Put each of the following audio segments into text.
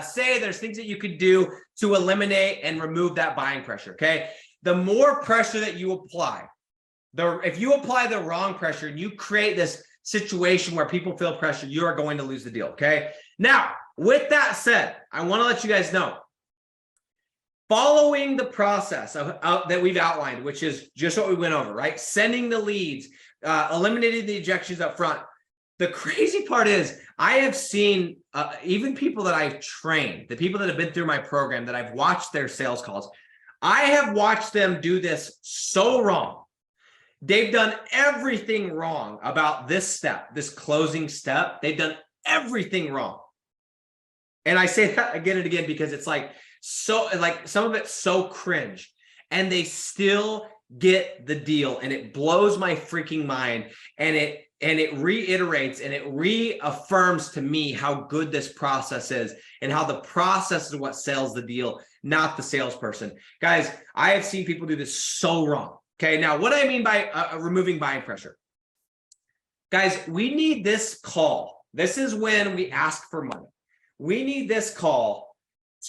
say, there's things that you could do to eliminate and remove that buying pressure, okay? The more pressure that you apply, if you apply the wrong pressure and you create this situation where people feel pressure, you are going to lose the deal, okay? Now, with that said, I want to let you guys know, following the process that we've outlined, which is just what we went over, right? Sending the leads, eliminating the objections up front. The crazy part is I have seen even people that I've trained, the people that have been through my program, that I've watched their sales calls, I have watched them do this so wrong. They've done everything wrong about this step, this closing step. They've done everything wrong. And I say that again and again because it's like, so like some of it's so cringe, and they still get the deal, and it blows my freaking mind. And it reiterates and it reaffirms to me how good this process is, and how the process is what sells the deal, not the salesperson. Guys, I have seen people do this so wrong. Okay, now what I mean by removing buying pressure. Guys, we need this call. This is when we ask for money. We need this call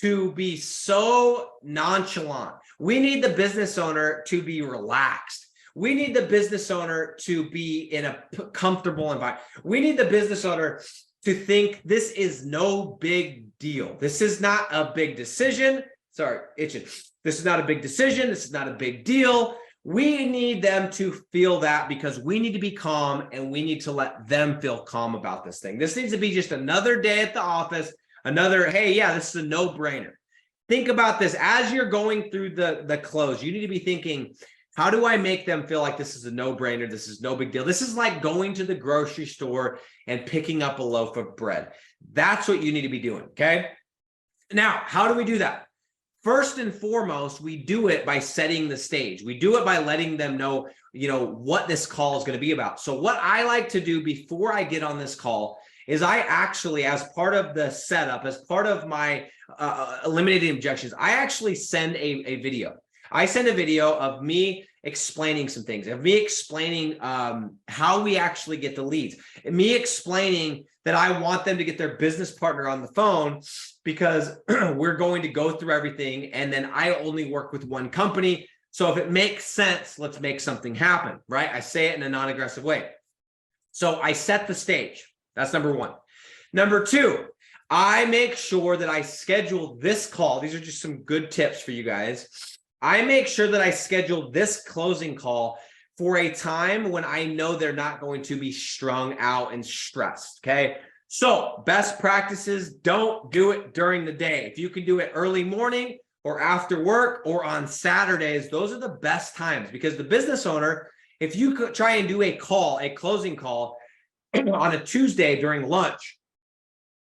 to be so nonchalant. We need the business owner to be relaxed. We need the business owner to be in a comfortable environment. We need the business owner to think this is no big deal. This is not a big decision. Sorry, itching. This is not a big decision. This is not a big deal. We need them to feel that, because we need to be calm, and we need to let them feel calm about this thing. This needs to be just another day at the office, another, hey, yeah, this is a no-brainer. Think about this as you're going through the close. You need to be thinking, how do I make them feel like this is a no-brainer? This is no big deal. This is like going to the grocery store and picking up a loaf of bread. That's what you need to be doing, okay? Now, how do we do that? First and foremost, we do it by setting the stage. We do it by letting them know, what this call is going to be about. So what I like to do before I get on this call is I actually, as part of the setup, as part of my eliminating objections, I actually send a video. I send a video of me explaining some things, of me explaining how we actually get the leads, and me explaining that I want them to get their business partner on the phone, because we're going to go through everything, and then I only work with one company. So if it makes sense, let's make something happen, right? I say it in a non-aggressive way. So I set the stage. That's number one. Number two, I make sure that I schedule this call. These are just some good tips for you guys. I make sure that I schedule this closing call for a time when I know they're not going to be strung out and stressed, okay? So best practices, don't do it during the day. If you can do it early morning or after work or on Saturdays, those are the best times, because the business owner, if you could try and do a closing call on a Tuesday during lunch,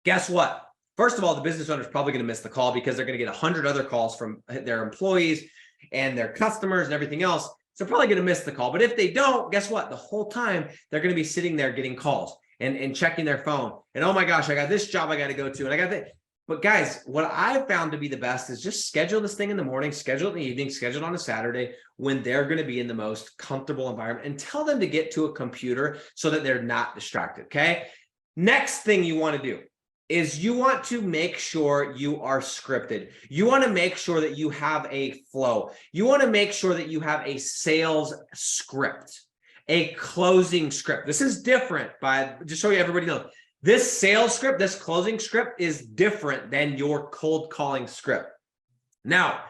guess what? First of all, the business owner is probably going to miss the call, because they're going to get 100 other calls from their employees and their customers and everything else. So they're probably going to miss the call. But if they don't, guess what? The whole time they're going to be sitting there getting calls and checking their phone. And oh my gosh, I got this job I got to go to, and I got that. But guys, what I've found to be the best is just schedule this thing in the morning, schedule it in the evening, schedule it on a Saturday when they're going to be in the most comfortable environment, and tell them to get to a computer so that they're not distracted, okay? Next thing you want to do is you want to make sure you are scripted. You want to make sure that you have a flow. You want to make sure that you have a sales script, a closing script. This is different, just so everybody knows. This sales script, this closing script is different than your cold calling script. Now,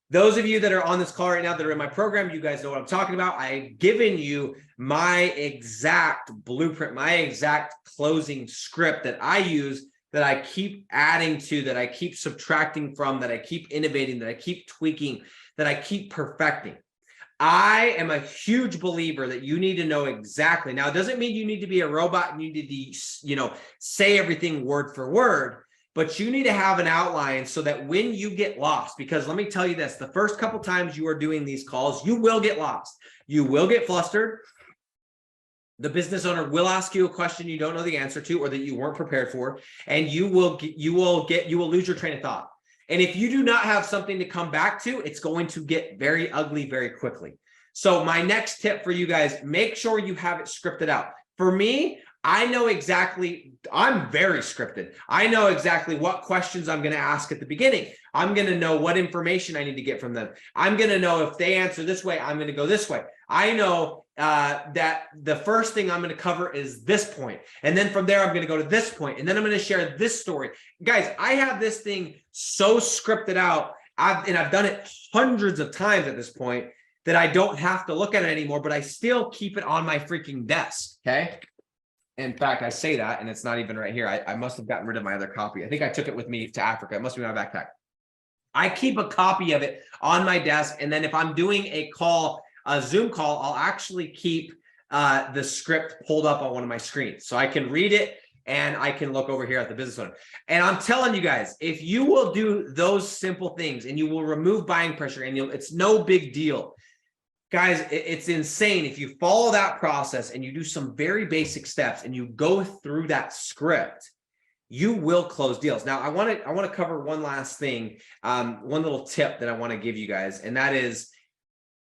those of you that are on this call right now that are in my program, you guys know what I'm talking about. I've given you my exact blueprint, my exact closing script that I use, that I keep adding to, that I keep subtracting from, that I keep innovating, that I keep tweaking, that I keep perfecting. I am a huge believer that you need to know exactly. Now, it doesn't mean you need to be a robot and you need to, say everything word for word, but you need to have an outline so that when you get lost, because let me tell you this, the first couple times you are doing these calls, you will get lost. You will get flustered. The business owner will ask you a question you don't know the answer to, or that you weren't prepared for, and you will lose your train of thought. And if you do not have something to come back to, it's going to get very ugly very quickly. So my next tip for you guys, make sure you have it scripted out. For me, I know exactly, I'm very scripted. I know exactly what questions I'm going to ask at the beginning. I'm going to know what information I need to get from them. I'm going to know if they answer this way, I'm going to go this way. I know that the first thing I'm going to cover is this point. And then from there, I'm going to go to this point. And then I'm going to share this story. Guys, I have this thing so scripted out. I've done it hundreds of times at this point that I don't have to look at it anymore, but I still keep it on my freaking desk. Okay. In fact, I say that, and it's not even right here. I must have gotten rid of my other copy. I think I took it with me to Africa. It must be in my backpack. I keep a copy of it on my desk. And then if I'm doing a call, a Zoom call, I'll actually keep the script pulled up on one of my screens. So I can read it and I can look over here at the business owner. And I'm telling you guys, if you will do those simple things and you will remove buying pressure, and it's no big deal. Guys, it's insane. If you follow that process and you do some very basic steps and you go through that script, you will close deals. Now, I want to cover one last thing, one little tip that I want to give you guys, and that is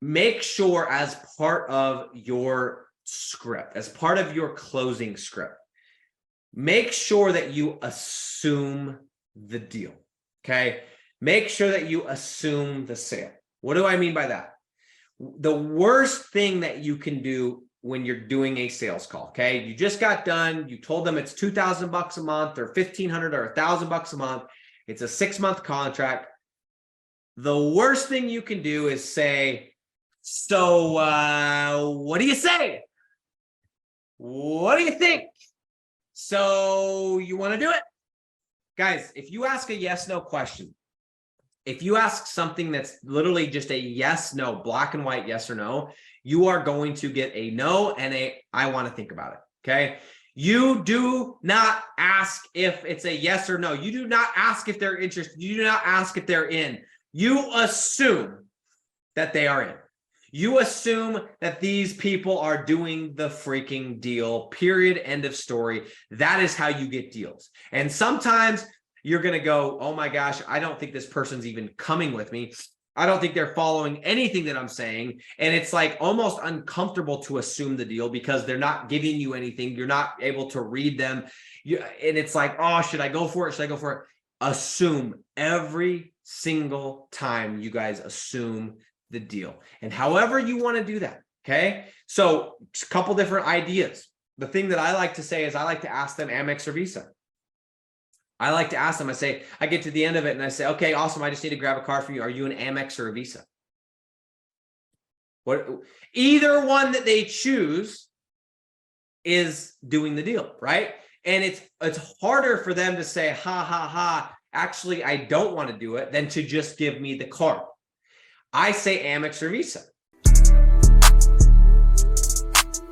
make sure as part of your script, as part of your closing script, make sure that you assume the deal, okay? Make sure that you assume the sale. What do I mean by that? The worst thing that you can do when you're doing a sales call, okay? You just got done. You told them it's $2,000 a month or $1,500 or $1,000 a month. It's a 6-month contract. The worst thing you can do is say, so what do you say? What do you think? So you want to do it? Guys, if you ask a yes, no question, if you ask something that's literally just a yes, no, black and white, yes or no, you are going to get a no and a I want to think about it. Okay. You do not ask if it's a yes or no. You do not ask if they're interested. You do not ask if they're in. You assume that they are in. You assume that these people are doing the freaking deal, period, end of story. That is how you get deals. And sometimes you're going to go, oh my gosh, I don't think this person's even coming with me. I don't think they're following anything that I'm saying. And it's like almost uncomfortable to assume the deal because they're not giving you anything. You're not able to read them. And it's like, oh, should I go for it? Should I go for it? Assume every single time. You guys assume the deal. And however you want to do that. Okay. So a couple different ideas. The thing that I like to say is I like to ask them Amex or Visa. I like to ask them, I say, I get to the end of it and I say, okay, awesome. I just need to grab a card from you. Are you an Amex or a Visa? Either one that they choose is doing the deal, right? And it's harder for them to say, ha, ha, ha, actually, I don't want to do it than to just give me the card. I say Amex or Visa.